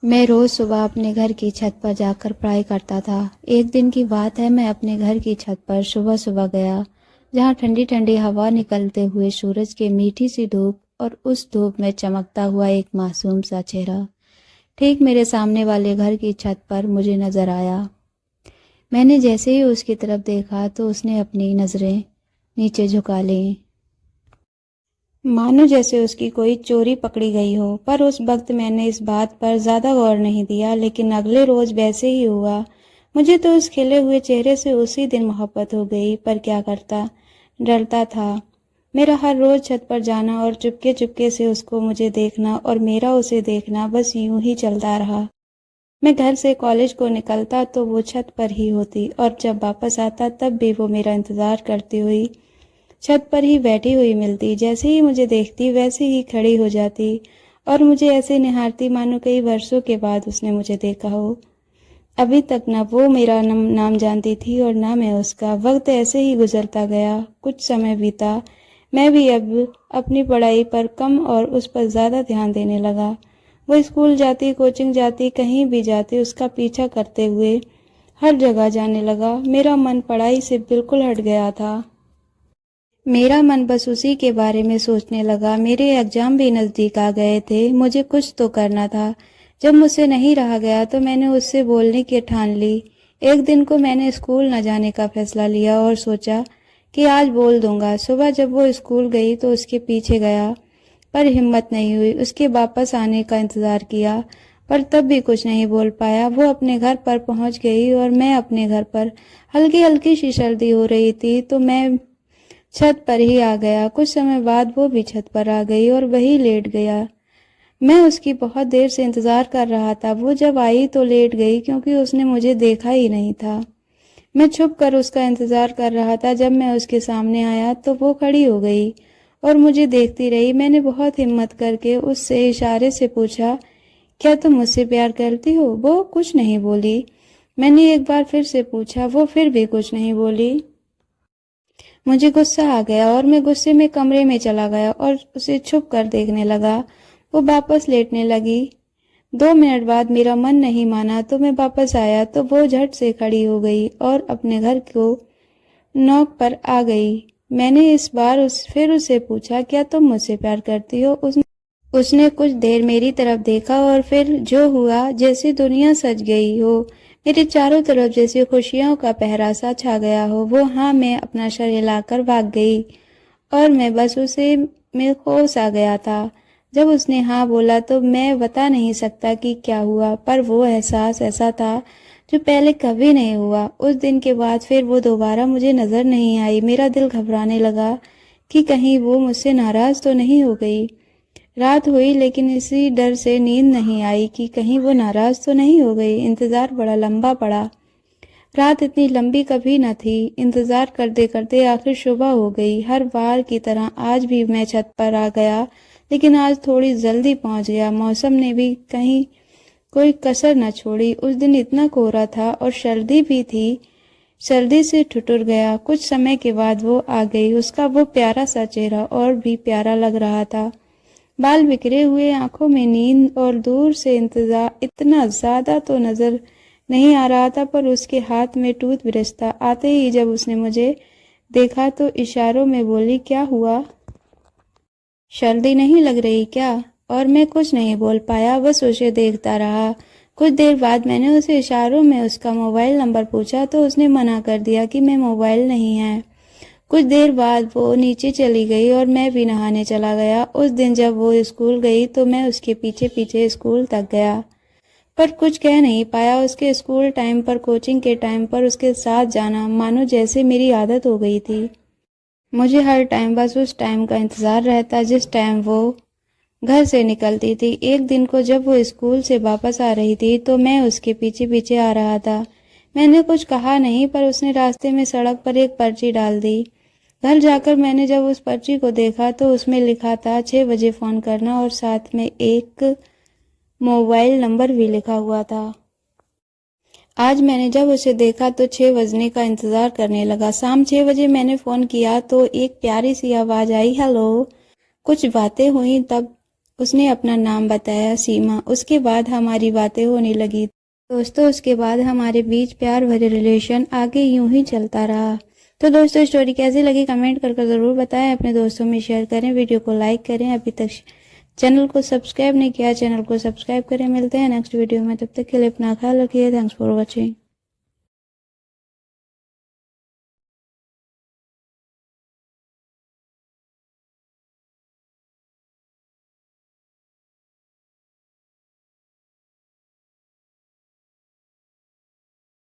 मैं रोज़ सुबह अपने घर की छत पर जाकर पढ़ाई करता था। एक दिन की बात है, मैं अपने घर की छत पर सुबह सुबह गया, जहाँ ठंडी ठंडी हवा निकलते हुए सूरज की मीठी सी धूप और उस धूप में चमकता हुआ एक मासूम सा चेहरा ठीक मेरे सामने वाले घर की छत पर मुझे नजर आया। मैंने जैसे ही उसकी तरफ देखा तो उसने अपनी नज़रें नीचे झुका लीं, मानो जैसे उसकी कोई चोरी पकड़ी गई हो। पर उस वक्त मैंने इस बात पर ज़्यादा गौर नहीं दिया, लेकिन अगले रोज़ वैसे ही हुआ। मुझे तो उस खिले हुए चेहरे से उसी दिन मोहब्बत हो गई, पर क्या करता, डरता था। मेरा हर रोज़ छत पर जाना और चुपके चुपके से उसको मुझे देखना और मेरा उसे देखना बस यूं ही चलता रहा। मैं घर से कॉलेज को निकलता तो वो छत पर ही होती, और जब वापस आता तब भी वो मेरा इंतज़ार करती हुई छत पर ही बैठी हुई मिलती। जैसे ही मुझे देखती वैसे ही खड़ी हो जाती और मुझे ऐसे निहारती मानो कई वर्षों के बाद उसने मुझे देखा हो। अभी तक ना वो मेरा नाम जानती थी और ना मैं उसका। वक्त ऐसे ही गुजरता गया। कुछ समय बीता। मैं भी अब अपनी पढ़ाई पर कम और उस पर ज़्यादा ध्यान देने लगा। वो स्कूल जाती, कोचिंग जाती, कहीं भी जाती, उसका पीछा करते हुए हर जगह जाने लगा। मेरा मन पढ़ाई से बिल्कुल हट गया था। मेरा मन बस उसी के बारे में सोचने लगा। मेरे एग्जाम भी नज़दीक आ गए थे, मुझे कुछ तो करना था। जब मुझसे नहीं रहा गया तो मैंने उससे बोलने की ठान ली। एक दिन को मैंने स्कूल न जाने का फैसला लिया और सोचा कि आज बोल दूंगा। सुबह जब वो स्कूल गई तो उसके पीछे गया, पर हिम्मत नहीं हुई। उसके वापस आने का इंतज़ार किया, पर तब भी कुछ नहीं बोल पाया। वो अपने घर पर पहुंच गई और मैं अपने घर पर। हल्की हल्की सी सर्दी हो रही थी तो मैं छत पर ही आ गया। कुछ समय बाद वो भी छत पर आ गई और वही लेट गया। मैं उसकी बहुत देर से इंतज़ार कर रहा था। वो जब आई तो लेट गई, क्योंकि उसने मुझे देखा ही नहीं था। मैं छुप कर उसका इंतज़ार कर रहा था। जब मैं उसके सामने आया तो वो खड़ी हो गई और मुझे देखती रही। मैंने बहुत हिम्मत करके उससे इशारे से पूछा, क्या तुम मुझसे प्यार करती हो? वो कुछ नहीं बोली। मैंने एक बार फिर से पूछा, वो फिर भी कुछ नहीं बोली। मुझे गुस्सा आ गया और मैं गुस्से में कमरे में चला गया और उसे छुप कर देखने लगा। वो वापस लेटने लगी। 2 मिनट बाद मेरा मन नहीं माना तो मैं वापस आया तो वो झट से खड़ी हो गई और अपने घर को नॉक पर आ गई। मैंने इस बार फिर उससे पूछा, क्या तुम मुझसे प्यार करती हो? उसने कुछ देर मेरी तरफ देखा और फिर जो हुआ, जैसे दुनिया सज गई हो, मेरे चारों तरफ जैसे खुशियों का पहरा सा छा गया हो। वो हाँ में अपना सर हिलाकर भाग गई और मैं बस उसे में खो सा गया था। जब उसने हाँ बोला तो मैं बता नहीं सकता कि क्या हुआ, पर वो एहसास ऐसा था जो पहले कभी नहीं हुआ। उस दिन के बाद फिर वो दोबारा मुझे नजर नहीं आई। मेरा दिल घबराने लगा कि कहीं वो मुझसे नाराज तो नहीं हो गई। रात हुई लेकिन इसी डर से नींद नहीं आई कि कहीं वो नाराज तो नहीं हो गई। इंतजार बड़ा लंबा पड़ा। रात इतनी लंबी कभी न थी। इंतजार करते करते आखिर सुबह हो गई। हर बार की तरह आज भी मैं छत पर आ गया, लेकिन आज थोड़ी जल्दी पहुंच गया। मौसम ने भी कहीं कोई कसर न छोड़ी। उस दिन इतना कोहरा था और सर्दी भी थी। सर्दी से ठिठुर गया। कुछ समय के बाद वो आ गई। उसका वो प्यारा सा चेहरा और भी प्यारा लग रहा था। बाल बिखरे हुए, आंखों में नींद और दूर से इंतजार इतना ज्यादा तो नजर नहीं आ रहा था, पर उसके हाथ में टूथ ब्रश था। आते ही जब उसने मुझे देखा तो इशारों में बोली, क्या हुआ, सर्दी नहीं लग रही क्या? और मैं कुछ नहीं बोल पाया, बस उसे देखता रहा। कुछ देर बाद मैंने उसे इशारों में उसका मोबाइल नंबर पूछा तो उसने मना कर दिया कि मैं मोबाइल नहीं है। कुछ देर बाद वो नीचे चली गई और मैं भी नहाने चला गया। उस दिन जब वो स्कूल गई तो मैं उसके पीछे पीछे स्कूल तक गया, पर कुछ कह नहीं पाया। उसके स्कूल टाइम पर, कोचिंग के टाइम पर उसके साथ जाना मानो जैसे मेरी आदत हो गई थी। मुझे हर टाइम बस उस टाइम का इंतजार रहता जिस टाइम वो घर से निकलती थी। एक दिन को जब वो स्कूल से वापस आ रही थी तो मैं उसके पीछे पीछे आ रहा था। मैंने कुछ कहा नहीं, पर उसने रास्ते में सड़क पर एक पर्ची डाल दी। घर जाकर मैंने जब उस पर्ची को देखा तो उसमें लिखा था 6 बजे फ़ोन करना, और साथ में एक मोबाइल नंबर भी लिखा हुआ था। आज मैंने जब उसे देखा तो 6 बजने का इंतज़ार करने लगा। शाम 6 बजे मैंने फ़ोन किया तो एक प्यारी सी आवाज़ आई, हेलो। कुछ बातें हुई, तब उसने अपना नाम बताया, सीमा। उसके बाद हमारी बातें होने लगी। दोस्तों उसके बाद हमारे बीच प्यार भरे रिलेशन आगे यूं ही चलता रहा। तो दोस्तों स्टोरी कैसी लगी कमेंट करके ज़रूर बताएं, अपने दोस्तों में शेयर करें, वीडियो को लाइक करें। अभी तक चैनल को सब्सक्राइब नहीं किया, चैनल को सब्सक्राइब करें। मिलते हैं नेक्स्ट वीडियो में, तब तक के लिए अपना ख्याल रखिए। Thanks for watching.